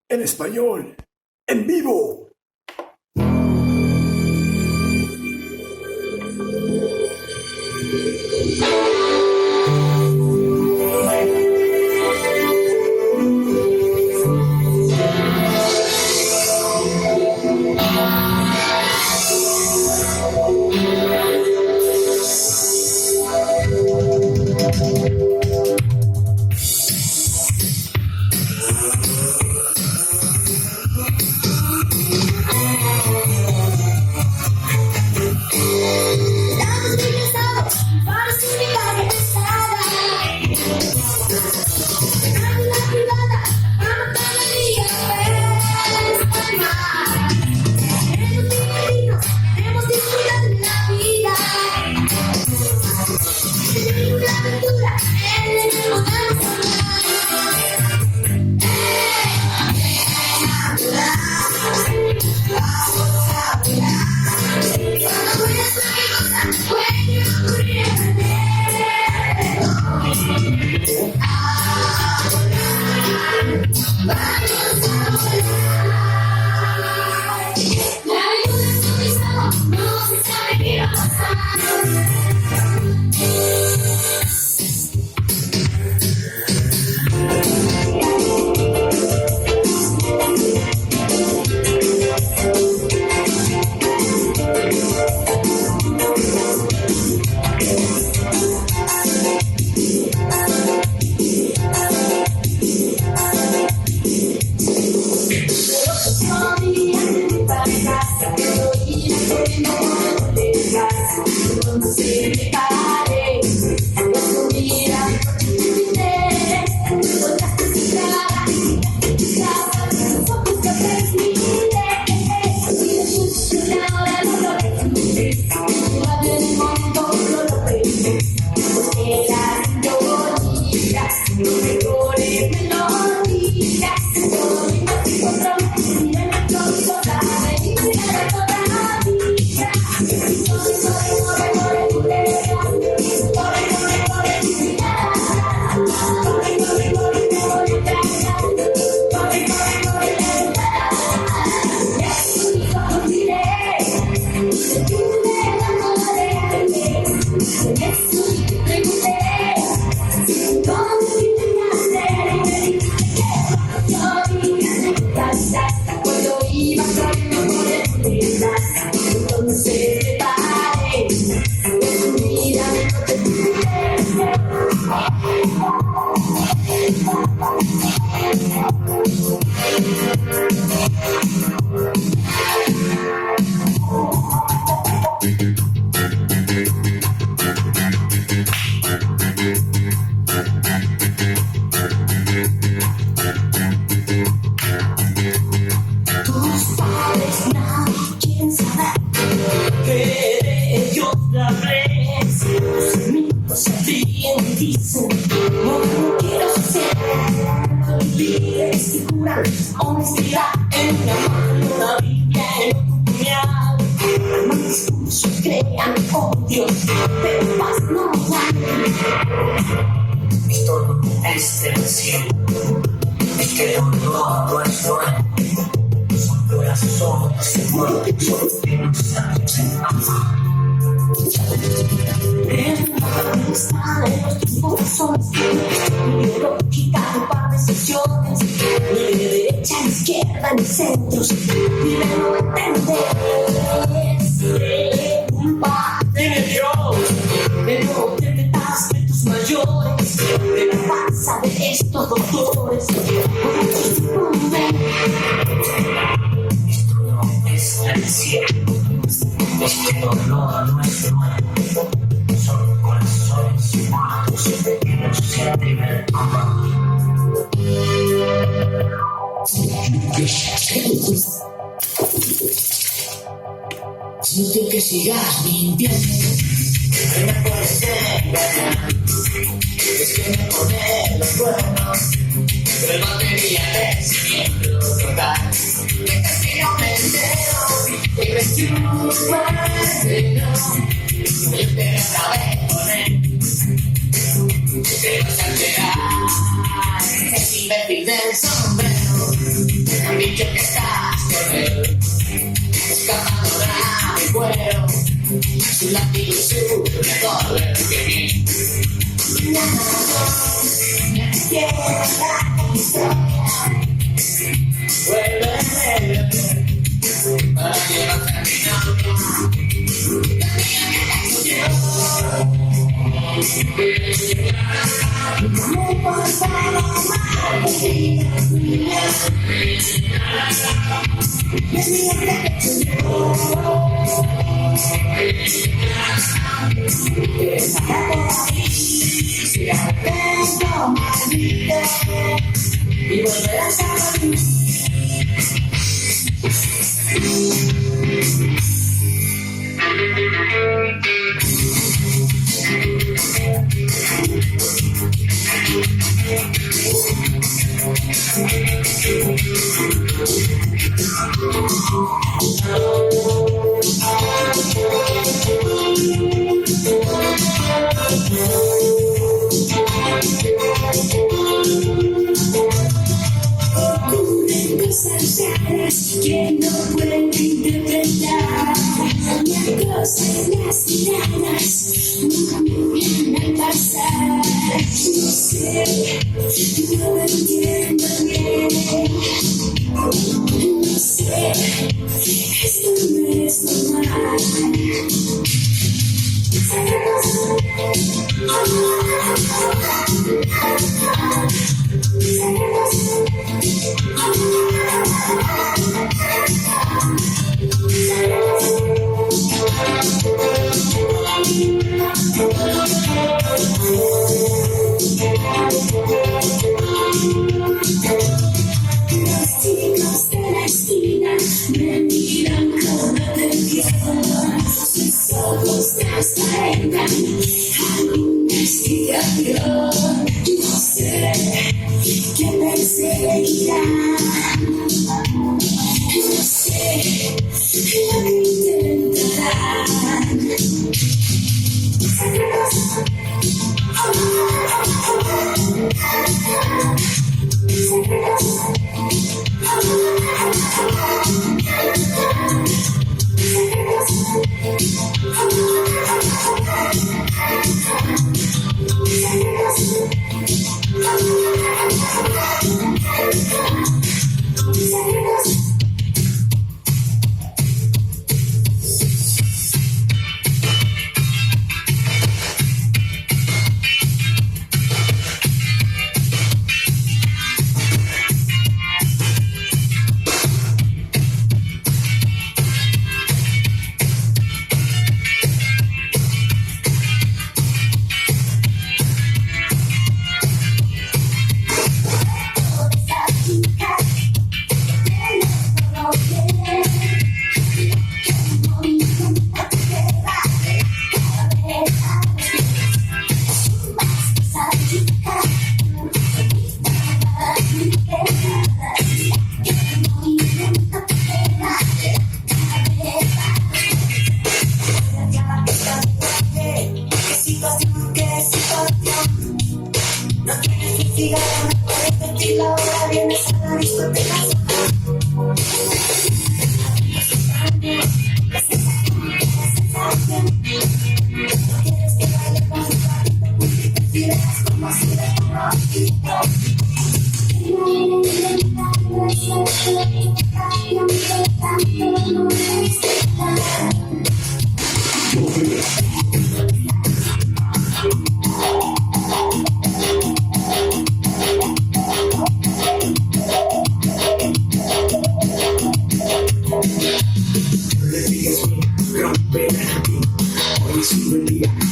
en español, en vivo. No que sigas mintiendo, que me puedes engañar. Es que me pone los cuernos, pero el batería de siempre total. Mientras que yo me entero, que ves que un suerte no, yo te acabé con él. Te vas a enterar, es imbécil del sombrero. dicho que estás con él, escapando de mi cuero, su latido y su recorrer, que bien. Me quiero la historia, vuelve para llevarte a mi novia. No pasa nada, y volverás a mí. Ocurren cosas raras que no puedo interpretar. Una cosa en las miradas nunca me vienen a pasar. No sé, no lo entiendo bien. No sé, esto no es normal. Los chicos de la esquina me miran con atención, sus ojos transparentan alguna explicación. No sé qué perseguirán, no sé lo que intentarán.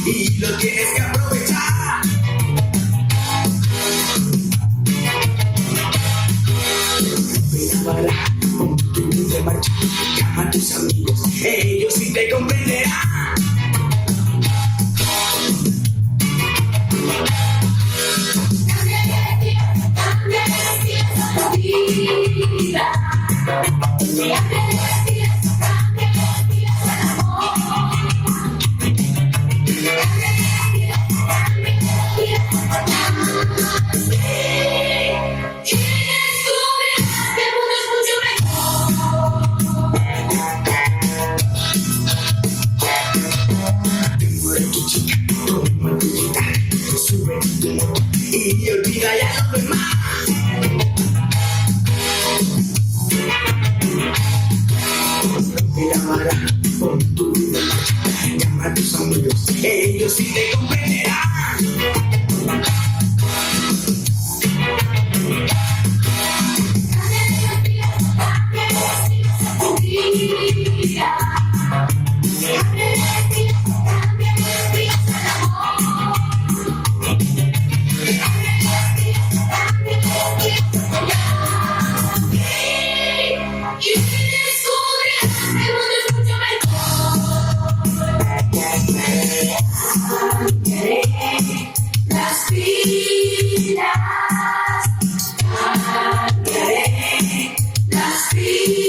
Y lo tienes que aprovechar. Ven a con tu de marcha, llama a tus amigos, ellos sí te comprenderán. Cambia de vida. ellos sí te comprenderán. Y descubrirás el mundo es mucho mejor. Cambiaré las pilas. Cambiaré las pilas.